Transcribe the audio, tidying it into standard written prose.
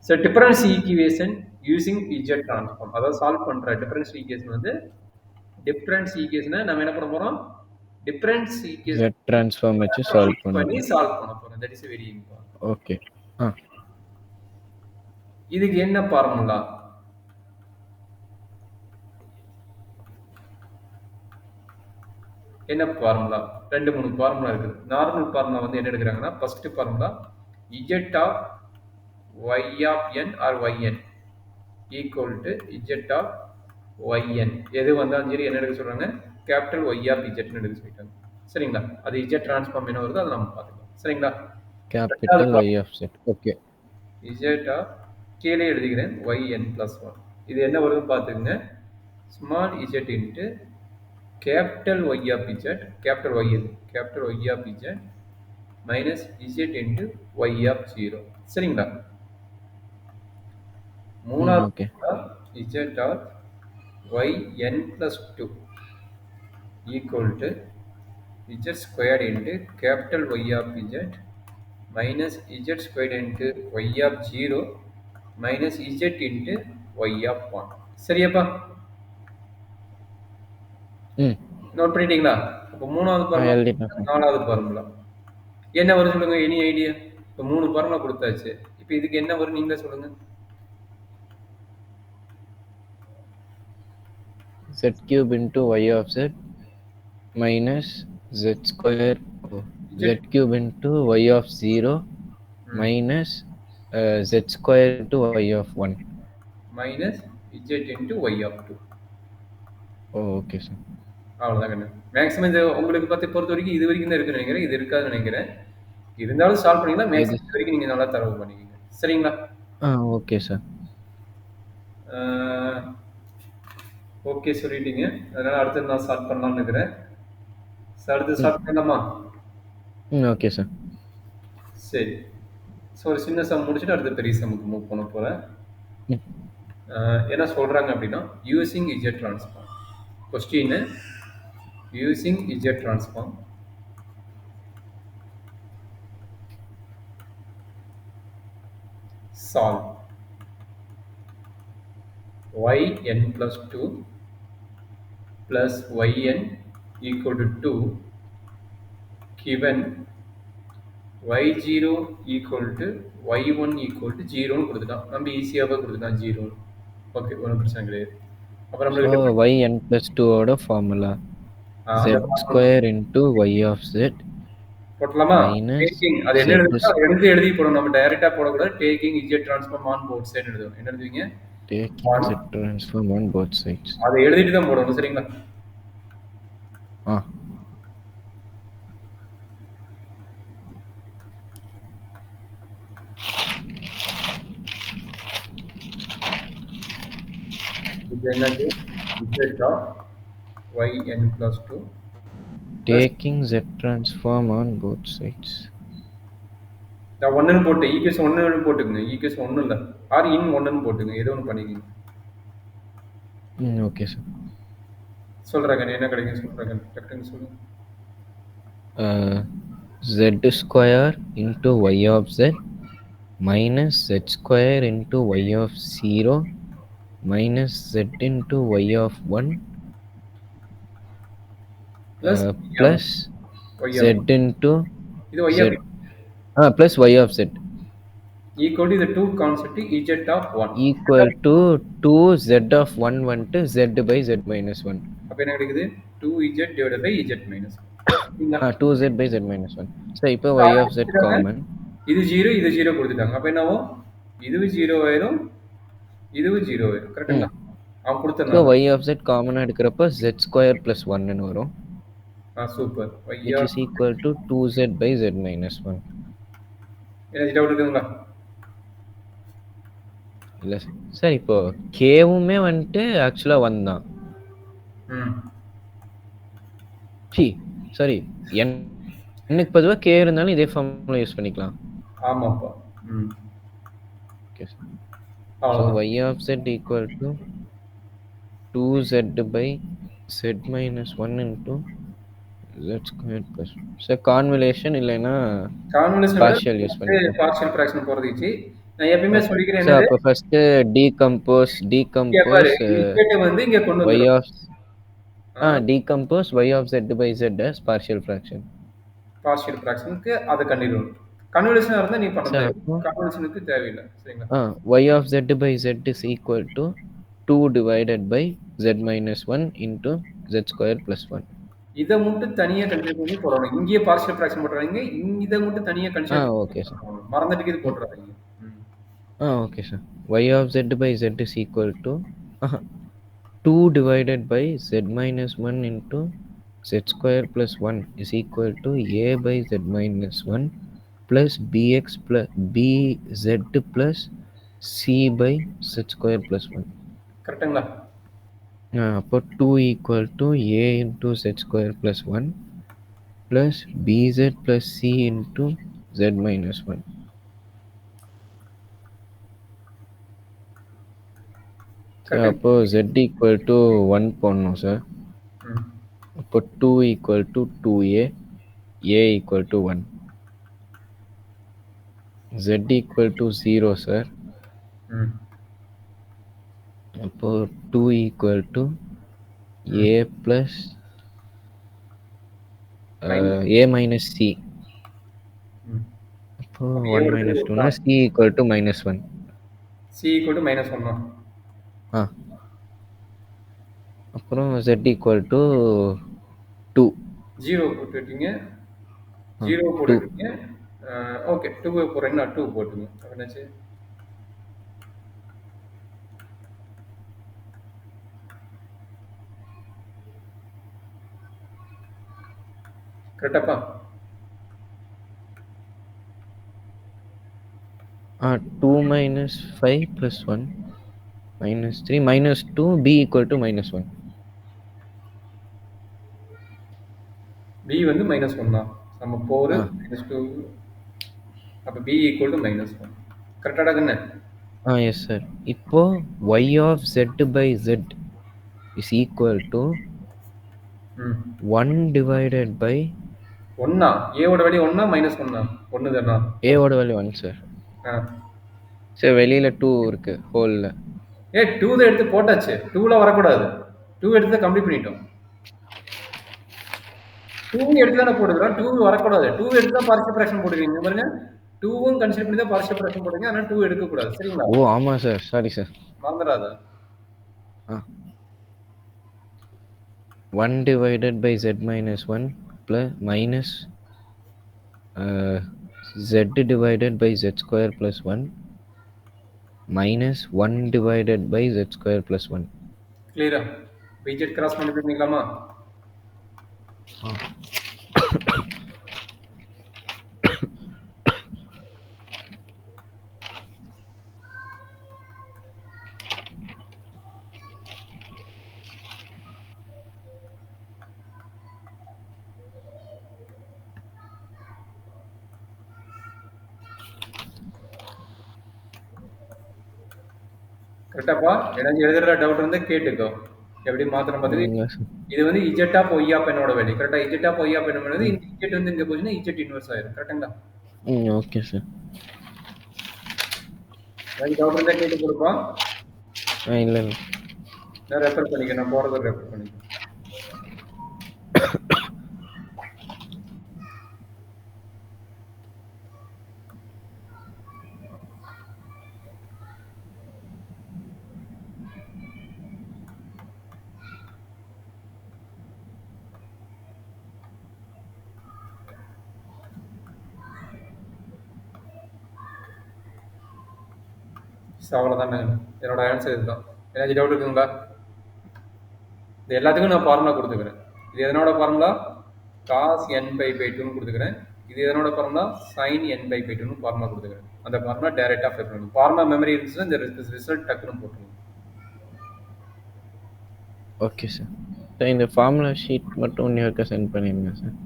So difference equation using Z transform, அதாவது solve பண்ற difference equation வந்து டிஃபரன்ஸ் ஈக்குவேஷனை நம்ம என்ன பண்ண போறோம், டிஃபரன்ஸ் ஈக்குவேஷன் Z transform வச்சு சால்வ் பண்ணி பண்ணணும். சால்வ் பண்ண போறோம். That is very important. Okay. இதுக்கு என்ன ஃபார்முலா? என்ன ஃபார்முலா? 2-3 ஃபார்முலா இருக்குது. நார்மல் ஃபார்முலா வந்து என்ன எடுக்கிறாங்கன்னா, first formula z of y of n or yn equal to z of yn. எது வந்தாலும் சரி என்ன எடுக்க சொல்றாங்க, கேபிட்டல் y ஆஃப் z எடுக்க சொல்லிட்டாங்க. சரிங்களா? அது z டிரான்ஸ்ஃபார்ம் என்ன வருதோ அதை நம்ம பார்த்துக்கலாம். சரிங்களா? Capital Y of Z. Okay. z of கீழே எழுதிக்கிறேன் yn பிளஸ் 1. இது என்ன வருதுன்னு பார்த்துக்கங்க. Small z into capital Y of Z, capital Y இது capital Y of Z minus Z into Y of 0. சரிங்களா? மூணாவது Z of Y n plus 2 equal to Z squared into capital Y of Z minus Z squared into Y of 0 minus Z into Y of 1. சரியாப்பா? Note பண்ணிட்டீங்களா? இப்போ மூணாவது formula, நாலாவது formula என்ன வரும் சொல்லுங்க, any idea? இப்போ 3 ஃபார்முலா கொடுத்தாச்சு. இப்போ இதுக்கு என்ன வரும் நீங்களே சொல்லுங்க. Z cube into Y of Z minus Z square Z cube into Y of 0 minus Z square into Y of 1 minus Z into Y of 2. Okay sir. அவ்வளோதான் கண்ணு. மேக்ஸிமம் இது உங்களுக்கு பொறுத்த வரைக்கும் இது வரைக்கும் தான் இருக்குன்னு நினைக்கிறேன். இது இருக்காதுன்னு நினைக்கிறேன். இருந்தாலும் சால்வ் பண்ணிங்கன்னா மேக்ஸிமம் இது வரைக்கும் நீங்கள் நல்லா தரவு பண்ணிக்கிங்க. சரிங்களா? Okay sir. ஓகே சொல்லிட்டீங்க. அதனால அடுத்து நான் ஸ்டார்ட் பண்ணலாம்னு இருக்கிறேன். அடுத்து ஸ்டார்ட் பண்ணலாமா? Okay sir. சரி. ஸோ ஒரு சின்ன சம் முடிச்சுட்டு அடுத்த பெரிய சம்முக்கு மூவ் பண்ண போகிறேன். என்ன சொல்கிறாங்க அப்படின்னா, using Z transform. Question using Z transform solve yn plus 2 plus yn equal to 2 given y0 equal to y1 equal to 0 கொடுத்துட்டான். நம்ம ஈஸியாகவே கொடுத்துட்டான் 0. ஓகே, ஒன்றும் பிரச்சனை கிடையாது. அப்புறம் yn plus 2 ஓட formula Z square into Y of Z போடலாமா? டேக்கிங் அது என்ன எழுதுறோம், எடுத்து எழுதி போடணும். நம்ம டைரக்டா போடக்கூடாது. Taking Z transform on both sides எழுதணும். என்ன எழுதுவீங்க? Taking Z transform on both sides. அதை எழுதிட்டு தான் போடணும். சரிங்களா? இது என்னது? Z of yn plus 2 taking Z transform on both sides. நான் 1ன்னு போட்டு ஈக்குவேஷன் 1ன்னு போட்டுக்கங்க. ஈக்குவேஷன் 1 இல்ல, ஆர் இன் 1ன்னு போட்டுங்க. ஏதோ ஒன்று பண்ணிக்கங்க. Okay sir. சொல்றாங்க என்ன கிடைக்கும் சொல்றாங்க, டக்குன்னு சொல்லுங்க. Z square into Y of Z minus Z square into Y of 0 minus Z into Y of 1 plus Z into Z plus Y of Z equal to the 2 constant Z of 1 equal to 2Z of 1 வந்துட்டு Z by Z minus 1. அப்ப என்ன கிடைக்குது? 2Z divided by Z minus 1. 2Z by Z minus 1. So இப்போ Y of Z common. இது 0 இது 0 கொடுத்துட்டாங்க. அப்ப என்னவோ இதுவும் 0 ஆயிரும், இதுவும் 0 ஆயிரும். கரெக்ட்டா? அவன் கொடுத்தனா. சோ Y of Z காமனா எடுக்கறப்ப Z square plus 1 ன்னு வரும். Super. which is equal to 2Z by Z minus 1. என்ன டவுட் இருக்குங்களா? இல்ல சார், இப்போ Kவுமே வந்துட்டு ஆக்சுவலா 1 தான். சாரி, n-க்கு பதிலா K இருந்தாலும் இதே ஃபார்முலா யூஸ் பண்ணிக்கலாம். ஆமாப்பா. Okay sir. So Y of Z equal to 2Z by Z minus 1 into z square plus sir கான்வல்யூஷன் இல்லைன்னா கான்வல்யூஷன் விட பார்ஷியல் யூஸ் பண்ணிக்கலாம். பார்ஷியல் ஃபிராக்ஷன் போறதுக்கு நான் எப்பயுமே ஓகே சொல்லிக்கிறேன் சார். என்னது, அப்போ ஃபர்ஸ்ட்டு இங்க பாரு டீகம்போஸ் இஜெட் வந்து இங்க கொண்டு y வந்துடும். ஆஃப் டீகம்போஸ் y ஆஃப் z by z as partial fraction. Partial ஃபிராக்ஷனுக்கு அதை கண்டிடணும். கன்வல்யூஷனா இருந்தா நீ பண்ண சார் தேவை, அப்போ கன்வல்யூஷனுக்கு தேவையில்லை. சரிங்களா? y of z by z is equal to 2 divided by z minus 1 into z square plus 1. இதை மட்டும் தனியா கன்சிடர் பண்ணி போடணும். இங்கேயே பார்ஷியல் ஃபிராக்ஷன் போட்டுறாங்க, இதை மட்டும் தனியா கன்சிடர் ஓகே சார். மறந்துட்டு இது போட்டுறாங்க. Okay sir. y of z by z is equal to 2 divided by z minus 1 into z square plus 1 is equal to a by z minus 1 plus bx plus bz plus c by z square plus 1. கரெக்டுங்களா? அப்போ 2 equal to a into z square plus 1 plus bz plus c into z minus 1. அப்போ z equal to 1 போடணும் sir. அப்போ 2 equal to 2a, a equal to 1, z equal to 0 sir. அப்போ 2 equal to a plus a minus c. அப்போ 1 minus 2 னா c equal to minus 1. c equal to minus 1. அப்புறம் z equal to 2. 0 போட்டுட்டீங்க, 0 போட்டுட்டீங்க. Okay, 2 போடுறீங்கன்னா 2 போட்டுங்க. என்னாச்சு? கரெக்டாப்பா? 2 minus 5 plus 1 minus 3 minus 2 b equal to minus 1. b வந்து minus 1 தான். நம்ம 4 minus 2 அப்ப b equal to minus 1. கரெக்டாடா கண்ணே? Yes sir. இப்போ y of z by z is equal to 1 divided by 1. a ஓட value 1 minus 1. 1 தானா? a ஓட value 1 sir. Sir வெளியில 2 இருக்கு ஹோல்ல. 2 தான் எடுத்து போட்டாச்சு. 2ல வரக்கூடாது. 2 எடுத்து கம்ப்ளீட் பண்ணிட்டோம். 2 எடுத்து தானே போடுறோம். 2 வரக்கூடாது. 2 எடுத்து தான் பார்ஷியல் ஃபிராக்ஷன் போடுவீங்க பாருங்க. 2வும் கன்சிடர் பண்ணி தான் பார்ஷியல் ஃபிராக்ஷன் போடுங்க. ஆனா 2 எடுக்க கூடாது. சரிங்களா? ஆமா சார். Sorry sir. மறந்துடாத. 1 divided by z minus 1 plus minus z divided by z square plus 1 minus 1 divided by z square plus 1. கிளியரா? z கிராஸ் பண்ணி பண்ணிக்கலாமா? கரெக்டாப்பா? ஏதாச்சும் எழுதுற டவுட் இருந்தா கேட்டுக்கோ. எப்படி மாத்திரம் பார்த்துட்டு இது வந்து இஜெட் ஆஃப் ஒய் ஆஃப் என்னோட வேல்யூ. கரெக்டா? இஜெட் ஆஃப் ஒய் ஆஃப் என்ன பண்ணுது? இந்த இஜெட் வந்து இங்க போச்சுன்னா இஜெட் இன்வெர்ஸ் ஆயிரும். கரெக்ட்டுங்களா? Okay sir. ஏதாச்சும் டவுட் இருந்தா கேட்டு கொடுப்பா. இல்ல இல்ல. நான் ரெஃபர் பண்ணிக்க. நான் போறத ரெஃபர் பண்ணிக்க. அவ்வளோதானே. என்னோட ஆன்சர் இதுதான். ஏதாச்சும் டவுட் இருக்குங்களா? இது எல்லாத்துக்கும் நான் ஃபார்முலா கொடுத்துக்கிறேன். இது எதனோட ஃபார்முலா? காஸ் n பை 2ன்னு கொடுத்துக்கிறேன். இது எதனோட ஃபார்முலா? சைன் n பை 2ன்னு ஃபார்முலா கொடுத்துக்கிறேன். அந்த ஃபார்முலா டைரெக்டாக அப்ளை பண்ணணும். ஃபார்முலா மெமரி இருந்துச்சுன்னா இந்த ரிசல்ட் டக்குன்னு போட்டுருங்க. Okay sir. இந்த ஃபார்முலா ஷீட் மட்டும் இன்னொருக்கா சென்ட் பண்ணிடுங்க சார்.